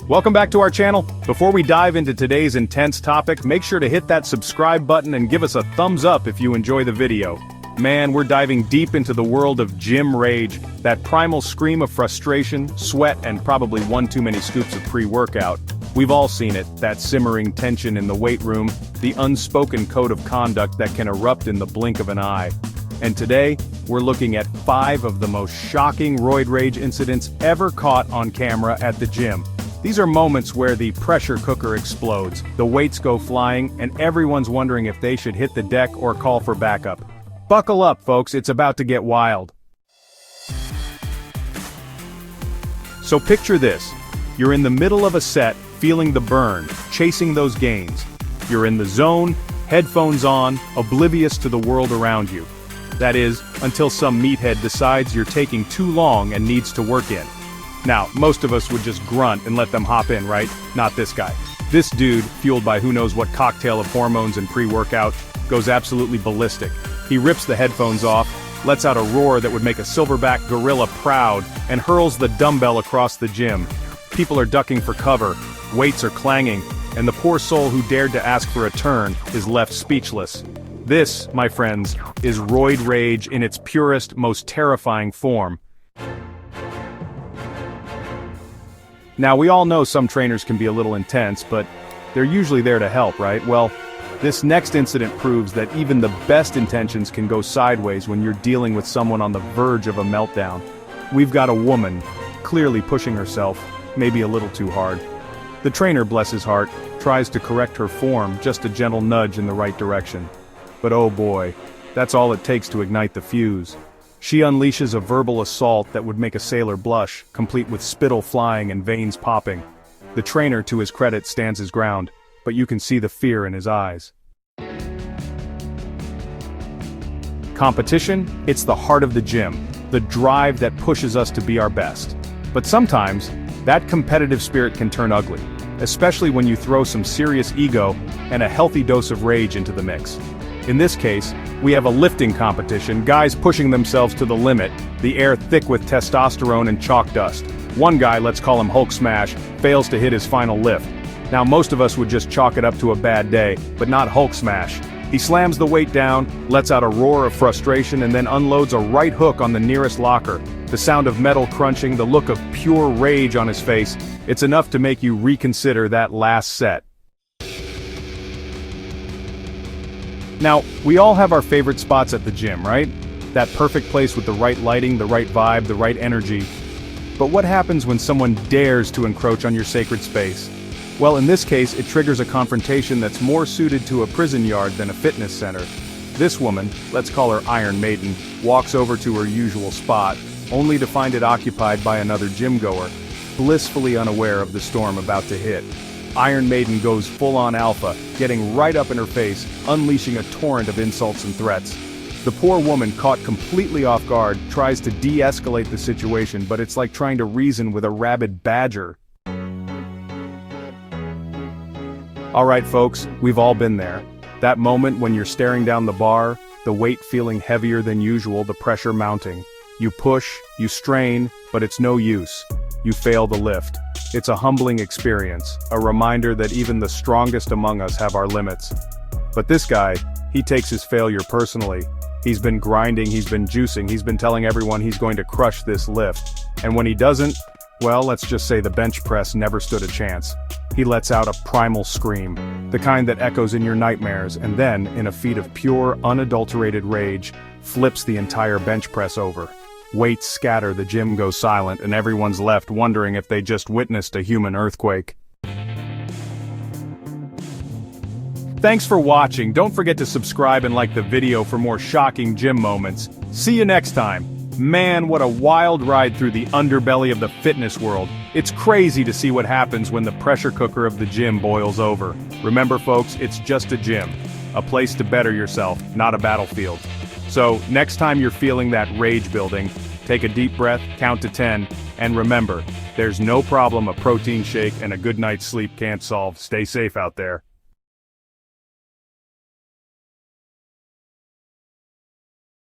Welcome back to our channel. Before we dive into today's intense topic, make sure to hit that subscribe button and give us a thumbs up if you enjoy the video. Man, we're diving deep into the world of gym rage, that primal scream of frustration, sweat, and probably one too many scoops of pre-workout. We've all seen it, that simmering tension in the weight room, the unspoken code of conduct that can erupt in the blink of an eye. And today, we're looking at 5 of the most shocking roid rage incidents ever caught on camera at the gym. These are moments where the pressure cooker explodes, the weights go flying, and everyone's wondering if they should hit the deck or call for backup. Buckle up, folks, it's about to get wild. So picture this. You're in the middle of a set, feeling the burn, chasing those gains. You're in the zone, headphones on, oblivious to the world around you. That is, until some meathead decides you're taking too long and needs to work in. Now, most of us would just grunt and let them hop in, right? Not this guy. This dude, fueled by who knows what cocktail of hormones and pre-workout, goes absolutely ballistic. He rips the headphones off, lets out a roar that would make a silverback gorilla proud, and hurls the dumbbell across the gym. People are ducking for cover, weights are clanging, and the poor soul who dared to ask for a turn is left speechless. This, my friends, is roid rage in its purest, most terrifying form. Now, we all know some trainers can be a little intense, but they're usually there to help, right? Well, this next incident proves that even the best intentions can go sideways when you're dealing with someone on the verge of a meltdown. We've got a woman, clearly pushing herself, maybe a little too hard. The trainer, bless his heart, tries to correct her form, just a gentle nudge in the right direction. But oh boy, that's all it takes to ignite the fuse. She unleashes a verbal assault that would make a sailor blush, complete with spittle flying and veins popping. The trainer, to his credit, stands his ground, but you can see the fear in his eyes. Competition? It's the heart of the gym, the drive that pushes us to be our best. But sometimes, that competitive spirit can turn ugly, especially when you throw some serious ego and a healthy dose of rage into the mix. In this case, we have a lifting competition, guys pushing themselves to the limit, the air thick with testosterone and chalk dust. One guy, let's call him Hulk Smash, fails to hit his final lift. Now most of us would just chalk it up to a bad day, but not Hulk Smash. He slams the weight down, lets out a roar of frustration, and then unloads a right hook on the nearest locker. The sound of metal crunching, the look of pure rage on his face, it's enough to make you reconsider that last set. Now, we all have our favorite spots at the gym, right? That perfect place with the right lighting, the right vibe, the right energy. But what happens when someone dares to encroach on your sacred space? Well, in this case, it triggers a confrontation that's more suited to a prison yard than a fitness center. This woman, let's call her Iron Maiden, walks over to her usual spot, only to find it occupied by another gym goer, blissfully unaware of the storm about to hit. Iron Maiden goes full-on alpha, getting right up in her face, unleashing a torrent of insults and threats. The poor woman, caught completely off guard, tries to de-escalate the situation, but it's like trying to reason with a rabid badger. Alright folks, we've all been there. That moment when you're staring down the bar, the weight feeling heavier than usual, the pressure mounting. You push, you strain, but it's no use. You fail the lift. It's a humbling experience, a reminder that even the strongest among us have our limits. But this guy, he takes his failure personally. He's been grinding, he's been juicing, he's been telling everyone he's going to crush this lift. And when he doesn't, well, let's just say the bench press never stood a chance. He lets out a primal scream, the kind that echoes in your nightmares, and then, in a feat of pure, unadulterated rage, flips the entire bench press over. Weights scatter, the gym goes silent, and everyone's left wondering if they just witnessed a human earthquake. Thanks for watching. Don't forget to subscribe and like the video for more shocking gym moments. See you next time. Man, what a wild ride through the underbelly of the fitness world. It's crazy to see what happens when the pressure cooker of the gym boils over. Remember folks, it's just a gym. A place to better yourself, not a battlefield. So, next time you're feeling that rage building, take a deep breath, count to 10, and remember, there's no problem a protein shake and a good night's sleep can't solve. Stay safe out there.